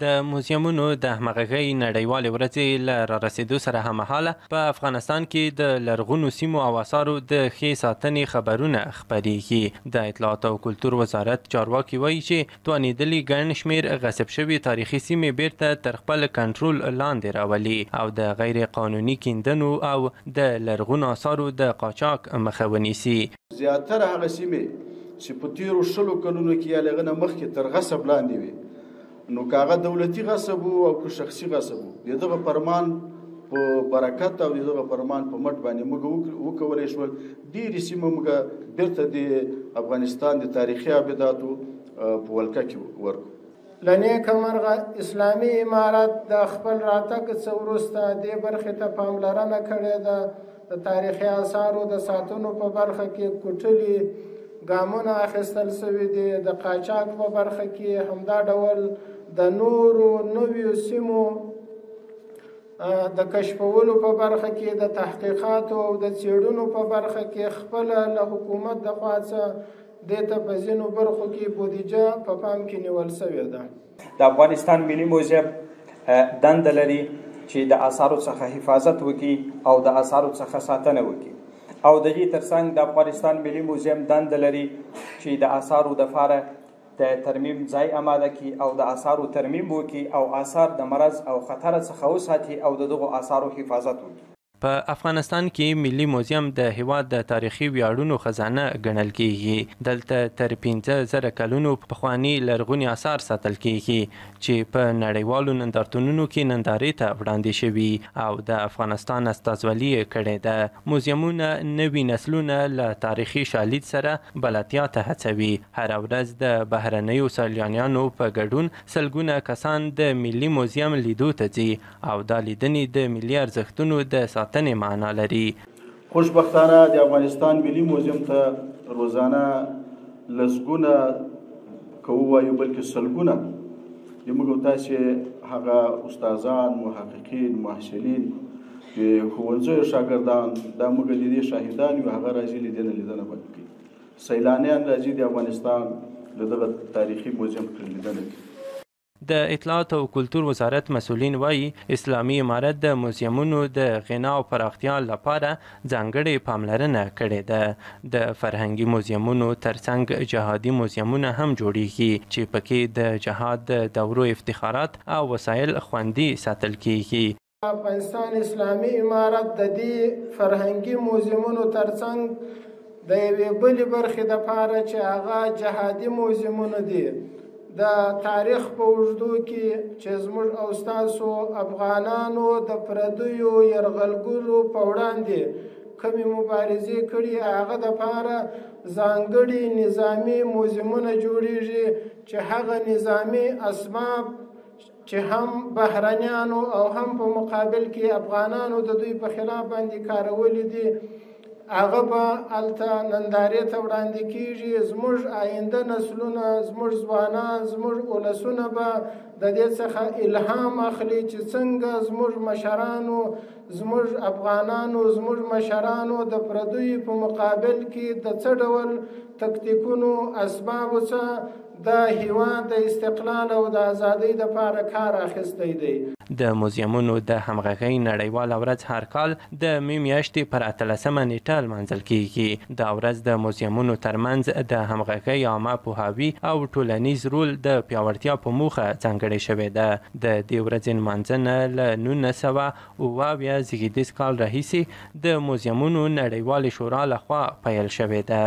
د موزیمونو د همغږۍ نړیوالې ورځې له رارسېدو سره هممهاله په افغانستان کې د لرغونو سیمو او آثارو د ښې ساتنې خبرونه خپریږي. د اطلاعات او کلتور وزارت چارواکي وایي چې توانېدلي ګڼ شمېر غصب شوي تاریخي سیمې بیرته تر خپل کنټرول لاندې راولي او د غیر قانوني کیندنو او د لرغونو آثارو د قاچاق مخه ونیسي. زیاتره هغه سیمې چې په تیرو 10 کلونو کې یا له هغه نه مخکې تر غصب لاندې وي، نو کاغه دولتي غصب او که شخصي غصب دغه فرمان په برکت او دغه فرمان په مټ باندې موږ وکولای شو ډېرې سیمې موږ بیرته د افغانستان د تاریخي ابداتو په ولکه کې ورکړو. له نیکه مرغه اسلامي امارت د خپل راتګ څخه وروسته دې برخې ته پاملرنه کړې ده. د تاریخي آثارو د ساتنو په برخه کې کوټلي ګامونه اخیستل شوي دي. د قاچاق په برخه کې همدا ډول د نورو نویو سیمو د کشفولو په برخه کې د تحقیقاتو او د څېړنو په برخه کې خپله له حکومت د خوا څخه دې ته په ځینو برخو کې بودیجه په پام کې نیول شوې ده. د افغانستان ملي موزیم دنده لري چې د آثارو څخه حفاظت وکړي او د آثارو څخه ساتنه وکړي او د دې ترڅنګ د افغانستان ملي موزیم دنده لري چې د آثارو دپاره د ترمیم ځای آماده کړي او د آثارو ترمیم وکړي او آثار د مرض او خطر څخه وساتي او د دغو آثارو حفاظت وکړي. په افغانستان کې ملي موزیم د هیواد د تاریخي ویاړونو خزانه ګڼل کیږي. دلته تر 15,000 کلونو پخواني لرغوني آثار ساتل کیږي چې په نړیوالو نندارتونونو کې نندارې ته وړاندې شوي او د افغانستان استازولي کړې ده. موزیمونه نوي نسلونه له تاریخي شالید سره بلدتیا ته هڅوي. هره ورځ د بهرنیو سیلانیانو په ګډون سلګونه کسان د ملي موزیم لیدو ته ځي او دا لیدنې د ملي ارزښتونو د ساتنې معنا لري. خوشبختانه د افغانستان ملي موزیم ته روزانه لسګونه که ووایو بلکې سلګونه د موږ تاسې هغه استادان، محققین، محصلین، ښوونځیو شاګردان دا موږ د دې شاهدان یو هغه راځي لیدنه باندې کوي. سیلانیان راځي د افغانستان د دغه تاریخي موزیم لیدنه کوي. د اطلاعات او کلتور وزارت مسؤلین وایي اسلامي امارت د موزیمونو د غنا او پراختیا لپاره ځانګړې پاملرنه کړې ده. د فرهنګي موزیمونو ترڅنګ جهادي موزیمونه هم جوړیږي چې پکې د جهاد د دورو افتخارات او وسایل خوندي ساتل کیږي. افغانستان اسلامي امارت د دې فرهنګي موزیمونو ترڅنګ د یوې بلې برخې دپاره چې هغه جهادي موزیمونه دي د تاریخ په اوږدو کې چې زموږ او ستاسو افغانانو د پردیو یرغلګرو په وړاندې کومې مبارزې کړي هغه دپاره ځانګړي نظامي موزیمونه جوړیږي چې هغه نظامي اسباب چې هم بهرنیانو او هم په مقابل کې افغانانو د دوی په خلاف باندې کارولي دي هغه به هلته نندارې ته وړاندې کیږي. زموږ آینده نسلونه، زموږ ځوانان، زموږ ولسونه به د دې څخه الهام اخلي چې څنګه زموږ مشرانو، زموږ افغانانو، زموږ مشرانو د پردیو په مقابل کې د څه ډول تکتیکونو اسبابو څخه د هیواد د استقلال او د ازادۍ دپاره کار اخیستی دی. د موزیمونو د همغږۍ نړیواله ورځ هر کال د مې میاشتې پر 18 نیټه لمانځل کیږي. دا ورځ د موزیمونو ترمنځ د همغږۍ عامه پوهاوي او ټولنیز رول د پیاوړتیا په موخه ځانګړې شوې ده. د دې ورځې لمانځنه له 1978 زیږدیز کال راهیسې د موزیمونو نړیوالې شورا لخوا پیل شوې ده.